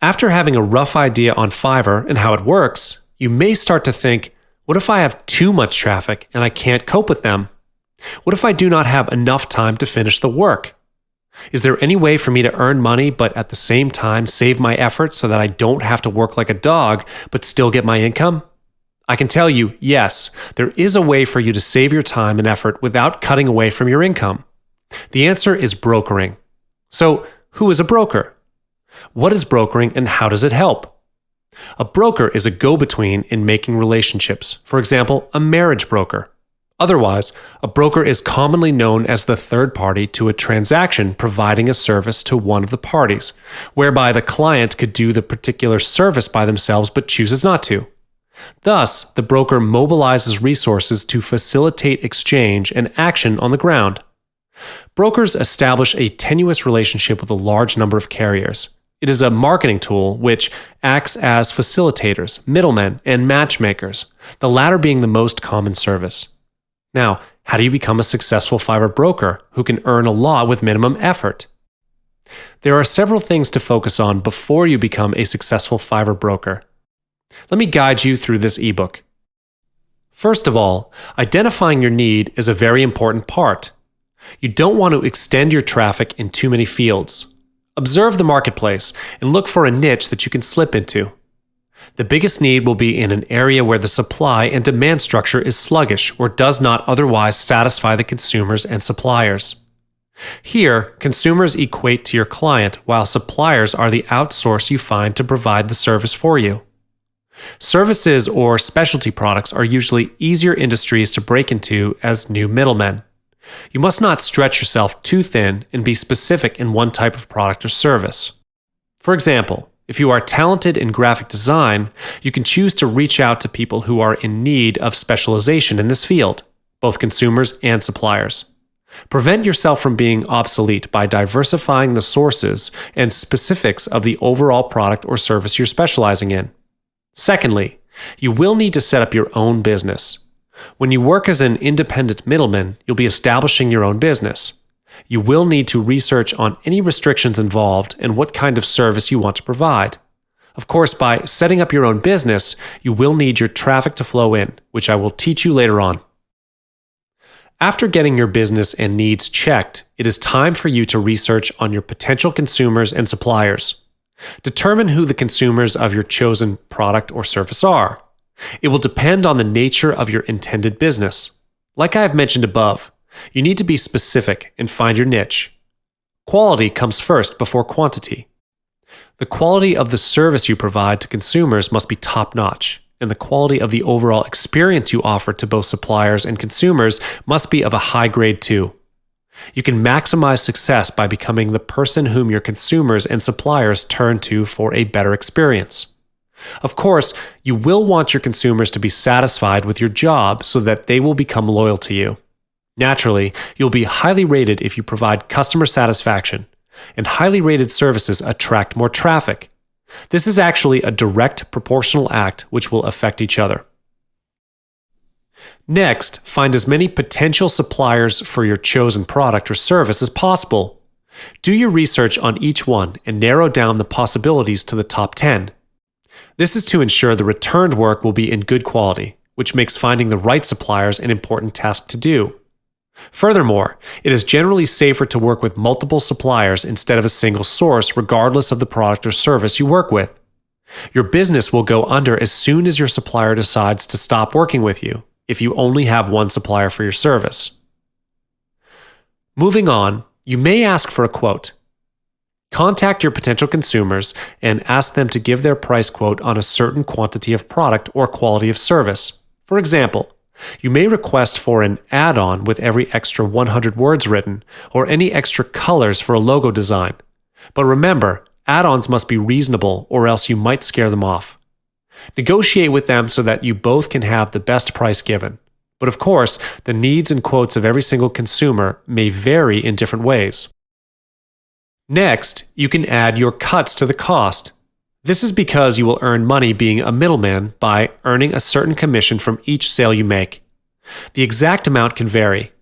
After having a rough idea on Fiverr and how it works, you may start to think, what if I have too much traffic and I can't cope with them? What if I do not have enough time to finish the work? Is there any way for me to earn money but at the same time save my effort so that I don't have to work like a dog but still get my income? I can tell you, yes, there is a way for you to save your time and effort without cutting away from your income. The answer is brokering. So, who is a broker? What is brokering and how does it help? A broker is a go-between in making relationships. For example, a marriage broker. Otherwise, a broker is commonly known as the third party to a transaction providing a service to one of the parties, whereby the client could do the particular service by themselves but chooses not to. Thus, the broker mobilizes resources to facilitate exchange and action on the ground. Brokers establish a tenuous relationship with a large number of carriers. It is a marketing tool which acts as facilitators, middlemen, and matchmakers, the latter being the most common service. Now, how do you become a successful Fiverr broker who can earn a lot with minimum effort? There are several things to focus on before you become a successful Fiverr broker. Let me guide you through this ebook. First of all, identifying your need is a very important part. You don't want to extend your traffic in too many fields. Observe the marketplace and look for a niche that you can slip into. The biggest need will be in an area where the supply and demand structure is sluggish or does not otherwise satisfy the consumers and suppliers. Here, consumers equate to your client while suppliers are the outsource you find to provide the service for you. Services or specialty products are usually easier industries to break into as new middlemen. You must not stretch yourself too thin and be specific in one type of product or service. For example, if you are talented in graphic design, you can choose to reach out to people who are in need of specialization in this field, both consumers and suppliers. Prevent yourself from being obsolete by diversifying the sources and specifics of the overall product or service you're specializing in. Secondly, you will need to set up your own business. When you work as an independent middleman, you'll be establishing your own business. You will need to research on any restrictions involved and what kind of service you want to provide. Of course, by setting up your own business, you will need your traffic to flow in, which I will teach you later on. After getting your business and needs checked, it is time for you to research on your potential consumers and suppliers. Determine who the consumers of your chosen product or service are. It will depend on the nature of your intended business. Like I have mentioned above, you need to be specific and find your niche. Quality comes first before quantity. The quality of the service you provide to consumers must be top-notch, and the quality of the overall experience you offer to both suppliers and consumers must be of a high grade too. You can maximize success by becoming the person whom your consumers and suppliers turn to for a better experience. Of course, you will want your consumers to be satisfied with your job so that they will become loyal to you. Naturally, you'll be highly rated if you provide customer satisfaction, and highly rated services attract more traffic. This is actually a direct proportional act which will affect each other. Next, find as many potential suppliers for your chosen product or service as possible. Do your research on each one and narrow down the possibilities to the top 10. This is to ensure the returned work will be in good quality, which makes finding the right suppliers an important task to do. Furthermore, it is generally safer to work with multiple suppliers instead of a single source, regardless of the product or service you work with. Your business will go under as soon as your supplier decides to stop working with you, if you only have one supplier for your service. Moving on, you may ask for a quote. Contact your potential consumers and ask them to give their price quote on a certain quantity of product or quality of service. For example, you may request for an add-on with every extra 100 words written or any extra colors for a logo design. But remember, add-ons must be reasonable or else you might scare them off. Negotiate with them so that you both can have the best price given. But of course, the needs and quotes of every single consumer may vary in different ways. Next, you can add your cuts to the cost. This is because you will earn money being a middleman by earning a certain commission from each sale you make. The exact amount can vary.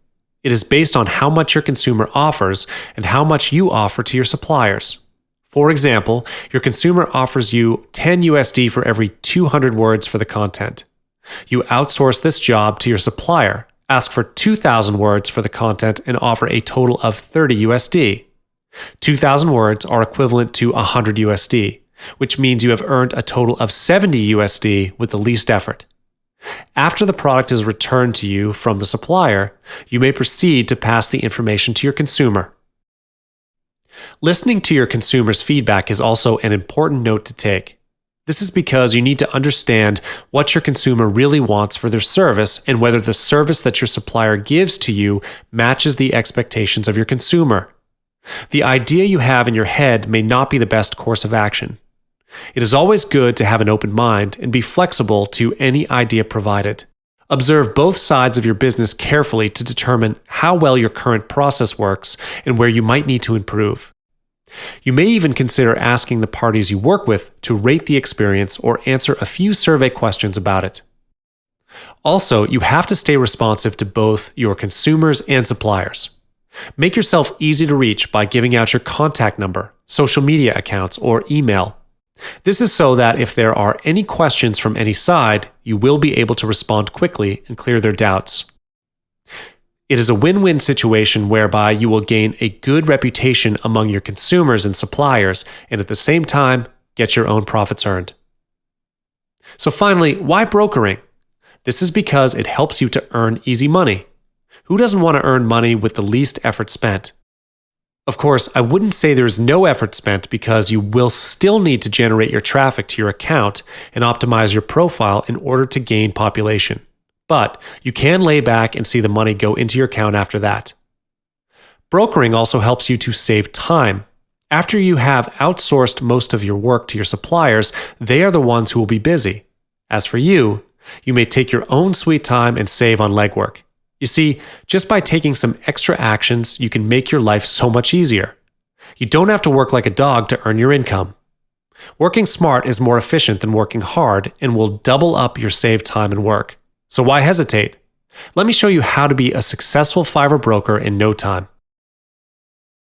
It is based on how much your consumer offers and how much you offer to your suppliers. For example, your consumer offers you 10 USD for every 200 words for the content. You outsource this job to your supplier, ask for 2,000 words for the content, and offer a total of 30 USD. 2,000 words are equivalent to 100 USD, which means you have earned a total of 70 USD with the least effort. After the product is returned to you from the supplier, you may proceed to pass the information to your consumer. Listening to your consumer's feedback is also an important note to take. This is because you need to understand what your consumer really wants for their service and whether the service that your supplier gives to you matches the expectations of your consumer. The idea you have in your head may not be the best course of action. It is always good to have an open mind and be flexible to any idea provided. Observe both sides of your business carefully to determine how well your current process works and where you might need to improve. You may even consider asking the parties you work with to rate the experience or answer a few survey questions about it. Also, you have to stay responsive to both your consumers and suppliers. Make yourself easy to reach by giving out your contact number, social media accounts, or email. This is so that if there are any questions from any side, you will be able to respond quickly and clear their doubts. It is a win-win situation whereby you will gain a good reputation among your consumers and suppliers, and at the same time, get your own profits earned. So finally, why brokering? This is because it helps you to earn easy money. Who doesn't want to earn money with the least effort spent? Of course, I wouldn't say there's no effort spent because you will still need to generate your traffic to your account and optimize your profile in order to gain population. But you can lay back and see the money go into your account after that. Brokering also helps you to save time. After you have outsourced most of your work to your suppliers, they are the ones who will be busy. As for you, you may take your own sweet time and save on legwork. You see, just by taking some extra actions, you can make your life so much easier. You don't have to work like a dog to earn your income. Working smart is more efficient than working hard and will double up your saved time and work. So why hesitate? Let me show you how to be a successful Fiverr broker in no time.